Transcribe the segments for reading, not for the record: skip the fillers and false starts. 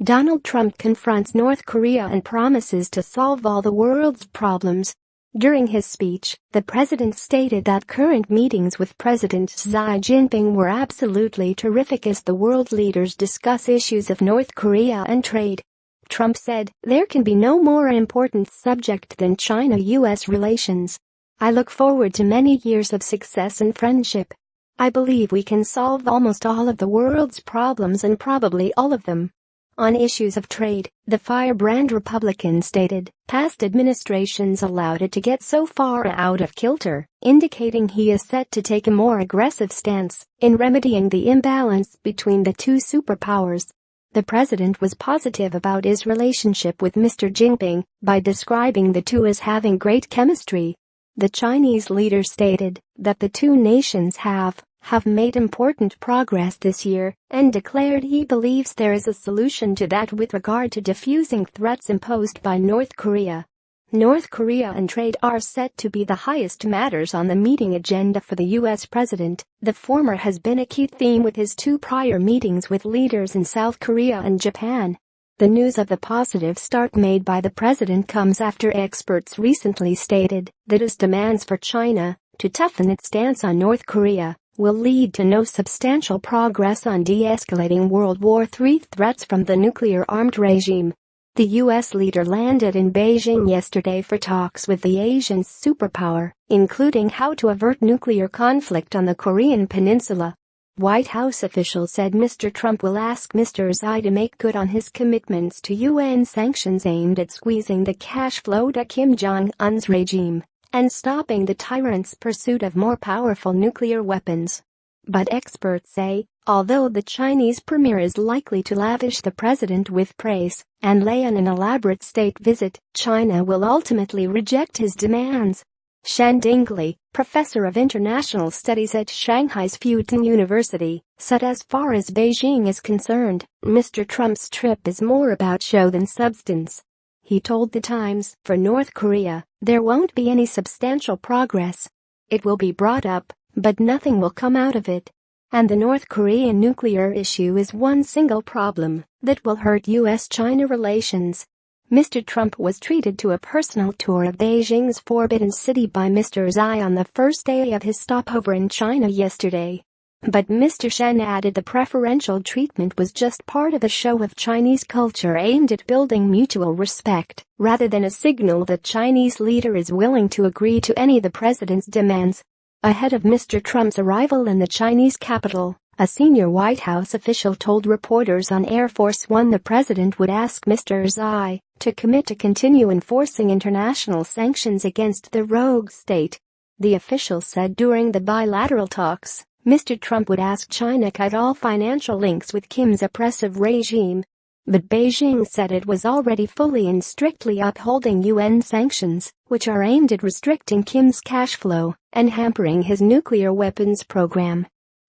Donald Trump confronts North Korea and promises to solve all the world's problems. During his speech, the president stated that current meetings with President Xi Jinping were absolutely terrific as the world leaders discuss issues of North Korea and trade. Trump said, "There can be no more important subject than China-US relations. I look forward to many years of success and friendship. I believe we can solve almost all of the world's problems and probably all of them." On issues of trade, the firebrand Republican stated, past administrations allowed it to get so far out of kilter, indicating he is set to take a more aggressive stance in remedying the imbalance between the two superpowers. The president was positive about his relationship with Mr. Jinping by describing the two as having great chemistry. The Chinese leader stated that the two nations have made important progress this year and declared he believes there is a solution to that with regard to diffusing threats imposed by North Korea. North Korea and trade are set to be the highest matters on the meeting agenda for the U.S. president. The former has been a key theme with his two prior meetings with leaders in South Korea and Japan. The news of the positive start made by the president comes after experts recently stated that his demands for China to toughen its stance on North Korea will lead to no substantial progress on de-escalating World War III threats from the nuclear-armed regime. The U.S. leader landed in Beijing yesterday for talks with the Asian superpower, including how to avert nuclear conflict on the Korean peninsula. White House officials said Mr. Trump will ask Mr. Xi to make good on his commitments to UN sanctions aimed at squeezing the cash flow to Kim Jong-un's regime and stopping the tyrant's pursuit of more powerful nuclear weapons. But experts say, although the Chinese premier is likely to lavish the president with praise and lay on an elaborate state visit, China will ultimately reject his demands. Shen Dingley, professor of international studies at Shanghai's Fudan University, said as far as Beijing is concerned, Mr. Trump's trip is more about show than substance. He told The Times, for North Korea, there won't be any substantial progress. It will be brought up, but nothing will come out of it. And the North Korean nuclear issue is one single problem that will hurt U.S.-China relations. Mr. Trump was treated to a personal tour of Beijing's Forbidden City by Mr. Xi on the first day of his stopover in China yesterday. But Mr. Shen added the preferential treatment was just part of a show of Chinese culture aimed at building mutual respect, rather than a signal that Chinese leader is willing to agree to any of the president's demands. Ahead of Mr. Trump's arrival in the Chinese capital, a senior White House official told reporters on Air Force One the president would ask Mr. Xi to commit to continue enforcing international sanctions against the rogue state. The official said during the bilateral talks, Mr. Trump would ask China cut all financial links with Kim's oppressive regime. But Beijing said it was already fully and strictly upholding UN sanctions, which are aimed at restricting Kim's cash flow and hampering his nuclear weapons program.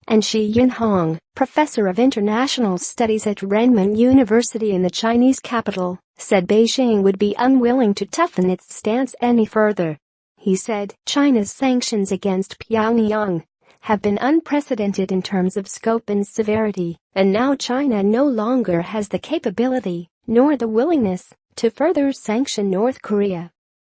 And Shi Yinhong, professor of international studies at Renmin University in the Chinese capital, said Beijing would be unwilling to toughen its stance any further. He said, China's sanctions against Pyongyang have been unprecedented in terms of scope and severity, and now China no longer has the capability, nor the willingness, to further sanction North Korea.